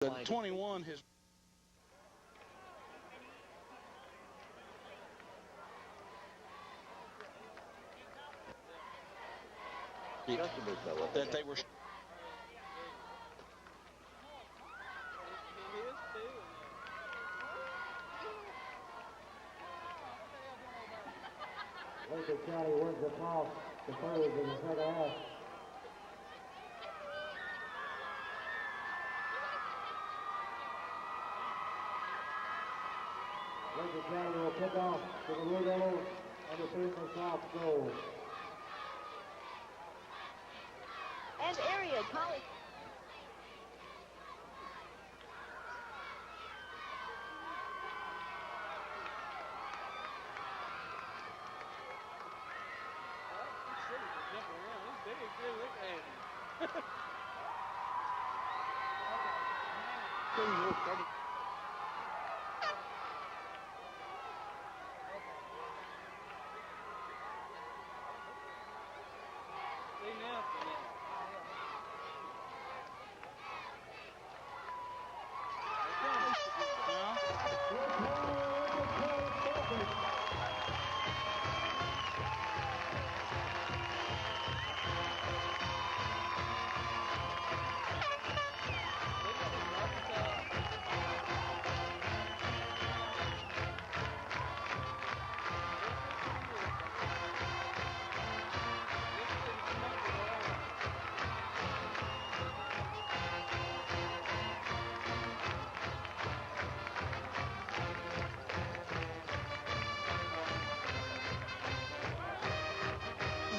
The 21 has. That they were. Lincoln County wins the toss to third in the second half. Lincoln County will kick off to the Blue Devils and the Phoenix South goal. And area college.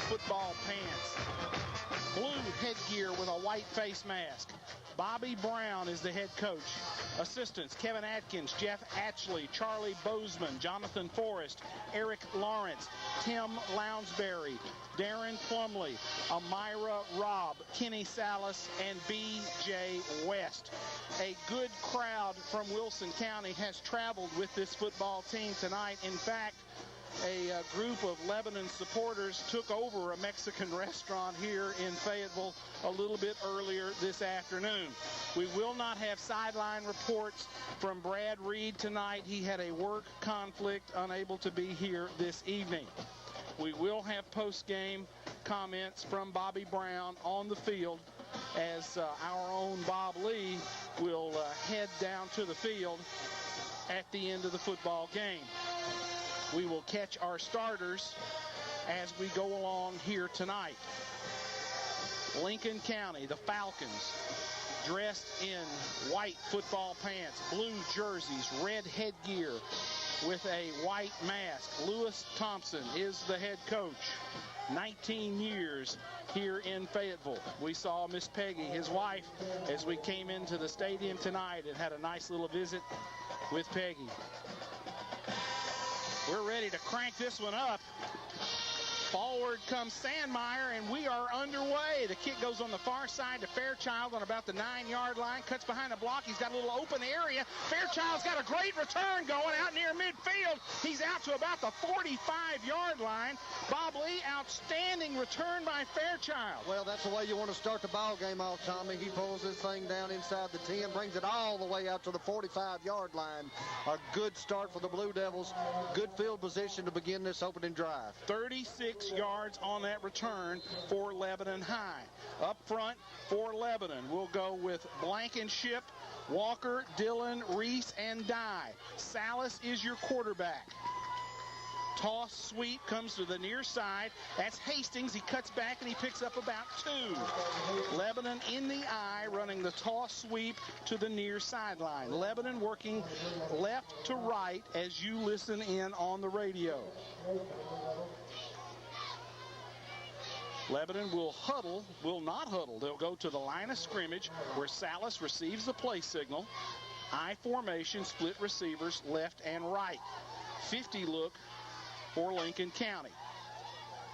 Football pants, blue headgear with a white face mask. Bobby Brown is the head coach. Assistants: Kevin Atkins, Jeff Atchley, Charlie Bozeman, Jonathan Forrest, Eric Lawrence, Tim Lounsbury, Darren Plumley, Amira Robb, Kenny Salas, and B.J. West. A good crowd from Wilson County has traveled with this football team tonight. In fact, a group of Lebanon supporters took over a Mexican restaurant here in Fayetteville a little bit earlier this afternoon. We will not have sideline reports from Brad Reed tonight. He had a work conflict, unable to be here this evening. We will have post-game comments from Bobby Brown on the field as our own Bob Lee will head down to the field at the end of the football game. We will catch our starters as we go along here tonight. Lincoln County, the Falcons, dressed in white football pants, blue jerseys, red headgear with a white mask. Lewis Thompson is the head coach. 19 years here in Fayetteville. We saw Miss Peggy, his wife, as we came into the stadium tonight and had a nice little visit with Peggy. We're ready to crank this one up. Forward comes Sandmeyer, and we are underway. The kick goes on the far side to Fairchild on about the 9-yard line. Cuts behind the block. He's got a little open area. Fairchild's got a great return going out near midfield. He's out to about the 45-yard line. Bob Lee, outstanding return by Fairchild. Well, that's the way you want to start the ball game off, Tommy. He pulls this thing down inside the 10, brings it all the way out to the 45-yard line. A good start for the Blue Devils. Good field position to begin this opening drive. 36 yards on that return for Lebanon High. Up front for Lebanon, we'll go with Blankenship, Walker, Dillon, Reese, and Dye. Salas is your quarterback. Toss sweep comes to the near side. That's Hastings. He cuts back and he picks up about 2. Lebanon in the eye, running the toss sweep to the near sideline. Lebanon working left to right as you listen in on the radio. Lebanon will not huddle. They'll go to the line of scrimmage where Salas receives the play signal. I formation, split receivers left and right. 50 look for Lincoln County.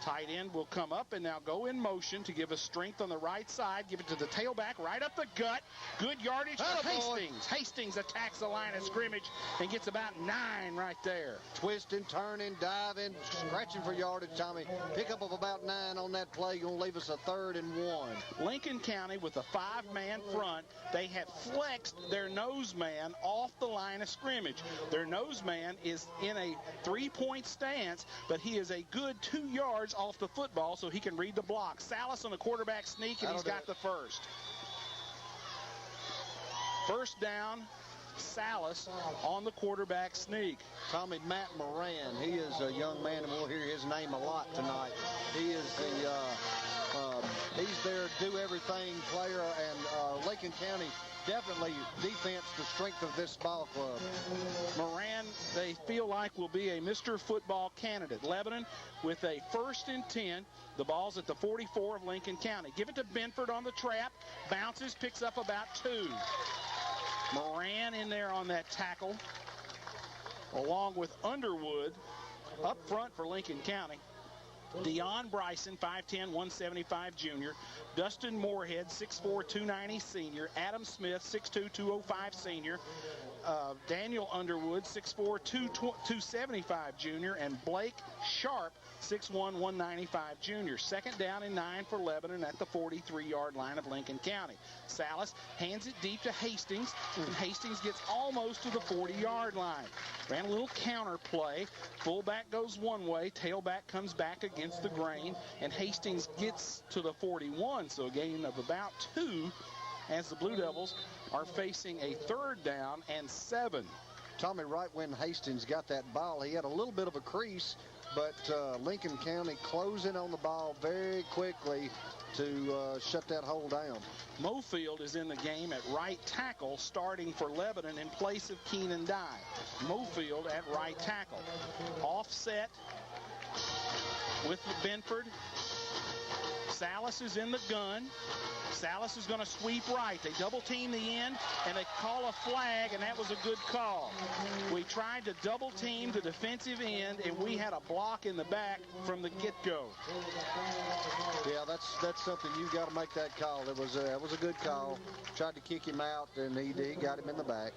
Tight end will come up and now go in motion to give us strength on the right side. Give it to the tailback, right up the gut. Good yardage for Hastings. Hastings attacks the line of scrimmage and gets about 9 right there. Twisting, turning, diving, scratching for yardage, Tommy. Pickup of about 9 on that play. Going to leave us a 3rd and 1. Lincoln County with a 5-man front. They have flexed their nose man off the line of scrimmage. Their nose man is in a 3-point stance, but he is a good 2 yards off the football, so he can read the block. Salas on the quarterback sneak, and he's got the first. First down, Salas on the quarterback sneak. Tommy, Matt Moran, he is a young man, and we'll hear his name a lot tonight. He is he's their do-everything player, and Lincoln County definitely defense the strength of this ball club. Moran, they feel like, will be a Mr. Football candidate. Lebanon with a 1st and 10. The ball's at the 44 of Lincoln County. Give it to Benford on the trap. Bounces, picks up about 2. Moran in there on that tackle, along with Underwood up front for Lincoln County. Deon Bryson, 5'10", 175 junior. Dustin Moorhead, 6'4", 290 senior. Adam Smith, 6'2", 205 senior. Daniel Underwood, 6'4", 275 junior. And Blake Sharp, 6'1", 195 junior. Second down and 9 for Lebanon at the 43-yard line of Lincoln County. Salas hands it deep to Hastings, and Hastings gets almost to the 40-yard line. Ran a little counter play. Fullback goes one way, tailback comes back against the grain, and Hastings gets to the 41, so a gain of about 2 as the Blue Devils are facing a 3rd down and 7. Tommy, right when Hastings got that ball, he had a little bit of a crease, but Lincoln County closing on the ball very quickly to shut that hole down. Mofield is in the game at right tackle, starting for Lebanon in place of Keenan Dye. Mofield at right tackle. Offset with Benford. Salas is in the gun. Salas is going to sweep right. They double team the end, and they call a flag, and that was a good call. We tried to double team the defensive end, and we had a block in the back from the get-go. Yeah, that's something you got to make that call. That was a good call. Tried to kick him out, and he got him in the back.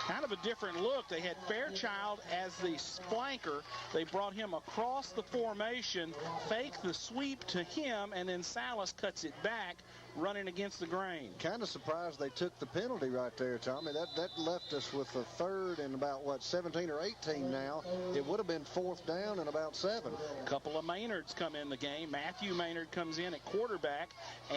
Kind of a different look. They had Fairchild as the flanker. They brought him across the formation, faked the sweep to him, and then Salas cuts it back, running against the grain. Kind of surprised they took the penalty right there, Tommy. That left us with a 3rd and about, 17 or 18 now. It would have been 4th down and about 7. A couple of Maynards come in the game. Matthew Maynard comes in at quarterback,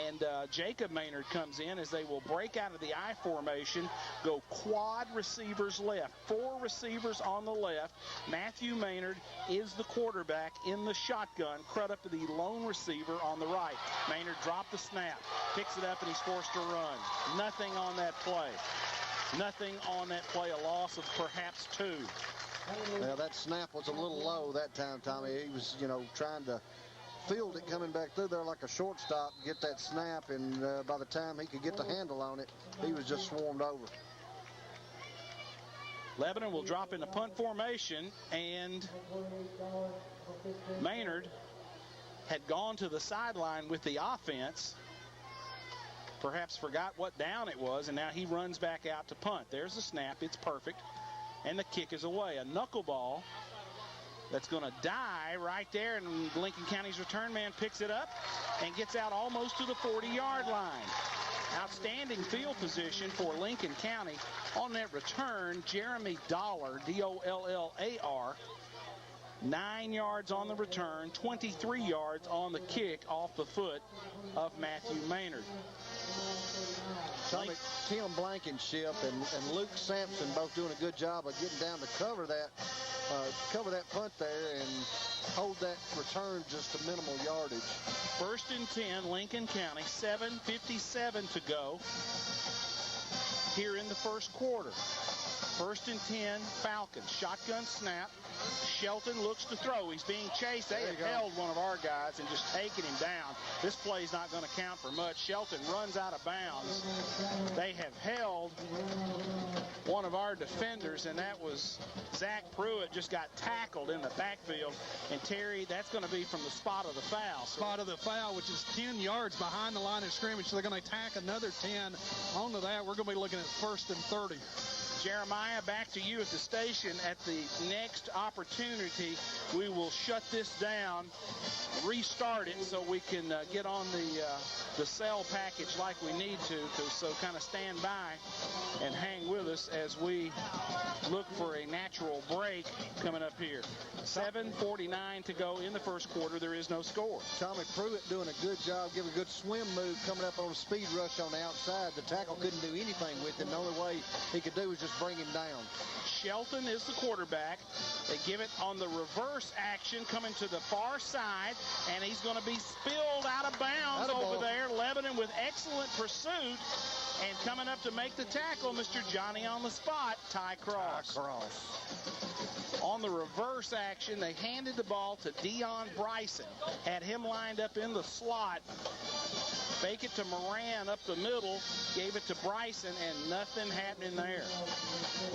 and Jacob Maynard comes in as they will break out of the I formation, go quad receivers left. 4 receivers on the left. Matthew Maynard is the quarterback in the shotgun. Crudup to the lone receiver on the right. Maynard dropped the snap. Picks it up, and he's forced to run. Nothing on that play. Nothing on that play. A loss of perhaps 2. Now, that snap was a little low that time, Tommy. He was, trying to field it coming back through there like a shortstop, get that snap, and by the time he could get the handle on it, he was just swarmed over. Lebanon will drop into punt formation, and Maynard had gone to the sideline with the offense. Perhaps forgot what down it was, and now he runs back out to punt. There's the snap. It's perfect. And the kick is away. A knuckleball that's going to die right there, and Lincoln County's return man picks it up and gets out almost to the 40-yard line. Outstanding field position for Lincoln County. On that return, Jeremy Dollar, D-O-L-L-A-R, 9 yards on the return, 23 yards on the kick off the foot of Matthew Maynard. Tommy, Tim Blankenship and Luke Sampson both doing a good job of getting down to cover that punt there and hold that return just a minimal yardage. 1st and 10, Lincoln County, 7:57 to go here in the first quarter. 1st and 10, Falcons. Shotgun snap. Shelton looks to throw. He's being chased. They have held one of our guys and just taken him down. This play's not going to count for much. Shelton runs out of bounds. They have held one one of our defenders, and that was Zach Pruitt. Just got tackled in the backfield. And Terry, that's going to be from the spot of the foul. Spot of the foul, which is 10 yards behind the line of scrimmage. So they're going to tack another 10 onto that. We're going to be looking at 1st and 30. Jeremiah, back to you at the station. At the next opportunity, we will shut this down, restart it so we can get on the cell package like we need to. So kind of stand by and hang with us as we look for a natural break coming up here. 7:49 to go in the first quarter. There is no score. Tommy Pruitt doing a good job, giving a good swim move, coming up on a speed rush on the outside. The tackle couldn't do anything with him. The only way he could do was just bring him down. Shelton is the quarterback. They give it on the reverse action, coming to the far side, and he's going to be spilled out of bounds over there. Lebanon with excellent pursuit, and coming up to make the tackle, Mr. Johnny on the spot, Ty Cross. On the reverse action, they handed the ball to Dion Bryson, had him lined up in the slot. Fake it to Moran up the middle, gave it to Bryson, and nothing happening there.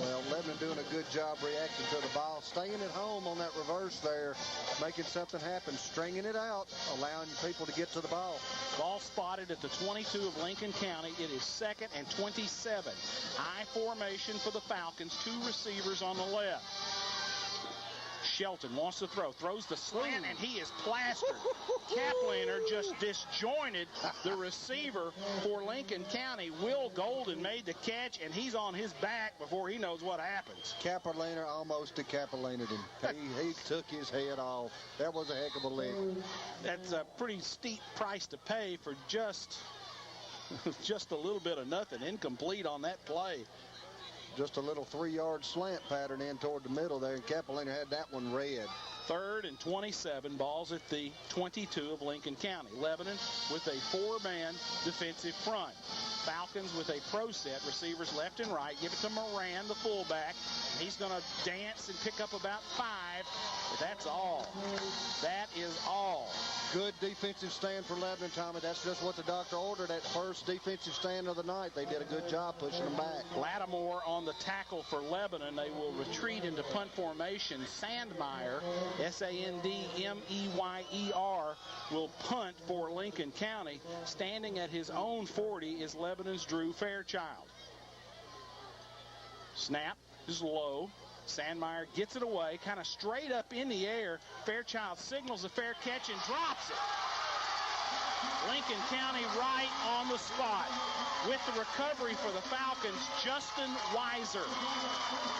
Well, Lebanon doing a good job reacting to the ball, staying at home on that reverse there, making something happen, stringing it out, allowing people to get to the ball. Ball spotted at the 22 of Lincoln County. It is 2nd and 27. High formation for the Falcons, 2 receivers on the left. Shelton wants to throw, throws the slant, and he is plastered. Kapliner just disjointed the receiver for Lincoln County. Will Golden made the catch, and he's on his back before he knows what happens. Kapliner almost decapitated him. He took his head off. That was a heck of a lick. That's a pretty steep price to pay for just a little bit of nothing. Incomplete on that play. Just a little 3-yard slant pattern in toward the middle there, and Kapliner had that one red. 3rd and 27, balls at the 22 of Lincoln County. Lebanon with a 4-man defensive front. Falcons with a pro set, receivers left and right. Give it to Moran, the fullback. He's going to dance and pick up about 5, but that's all. That is all. Good defensive stand for Lebanon, Tommy. That's just what the doctor ordered at first defensive stand of the night. They did a good job pushing them back. Lattimore on the tackle for Lebanon. They will retreat into punt formation. Sandmeyer, Sandmeyer, will punt for Lincoln County. Standing at his own 40 is Lebanon's Drew Fairchild. Snap is low. Sandmeyer gets it away, kind of straight up in the air. Fairchild signals a fair catch and drops it. Lincoln County right on the spot. With the recovery for the Falcons, Justin Weiser.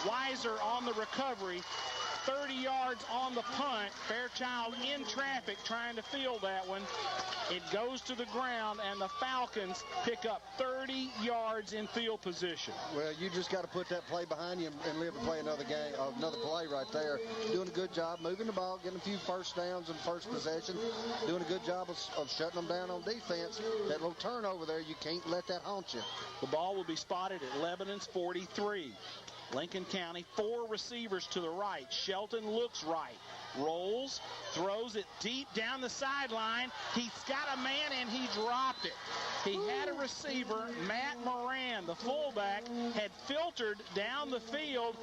Weiser on the recovery. 30 yards on the punt. Fairchild in traffic trying to field that one. It goes to the ground, and the Falcons pick up 30 yards in field position. Well, you just got to put that play behind you and live to play another game, another play right there. Doing a good job moving the ball, getting a few first downs in first possession. Doing a good job of shutting them down on defense. That little turnover there, you can't let that haunt you. The ball will be spotted at Lebanon's 43. Lincoln County, 4 receivers to the right. Shelton looks right, rolls, throws it deep down the sideline. He's got a man, and he dropped it. He had a receiver, Matt Moran, the fullback, had filtered down the field,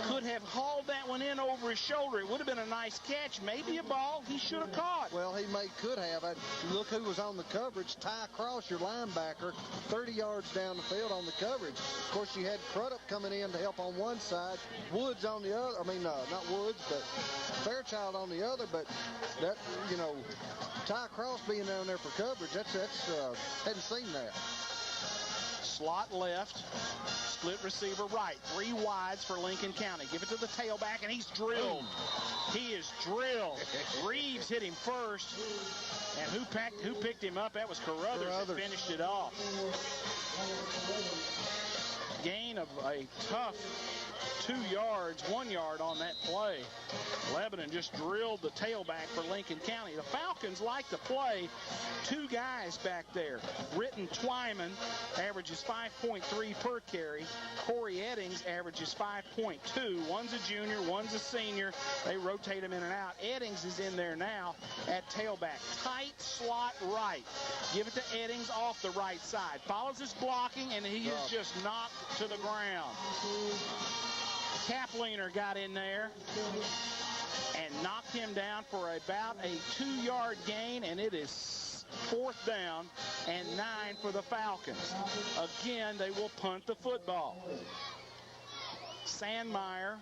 could have hauled that one in over his shoulder. It would have been a nice catch, maybe a ball he should have caught. Well, could have. Look who was on the coverage. Ty Cross, your linebacker, 30 yards down the field on the coverage. Of course, you had Crudup coming in to help on one side, Woods on the other. I mean, not Woods, but Fairchild on the other. But that, Ty Cross being down there for coverage, that's hadn't seen that. Slot left, split receiver right, 3 wides for Lincoln County. Give it to the tailback, and he's drilled. He is drilled. Reeves hit him first, and who picked him up? That was Carruthers that finished it off. Gain of a tough 2 yards, 1 yard on that play. Lebanon just drilled the tailback for Lincoln County. The Falcons like to play 2 guys back there. Britton Twyman averages 5.3 per carry. Corey Eddings averages 5.2. One's a junior, one's a senior. They rotate him in and out. Eddings is in there now at tailback. Tight slot right. Give it to Eddings off the right side. Follows his blocking, and he is just knocked to the ground. Kapliner got in there and knocked him down for about a 2-yard gain, and it is 4th down and 9 for the Falcons. Again, they will punt the football. Sandmeyer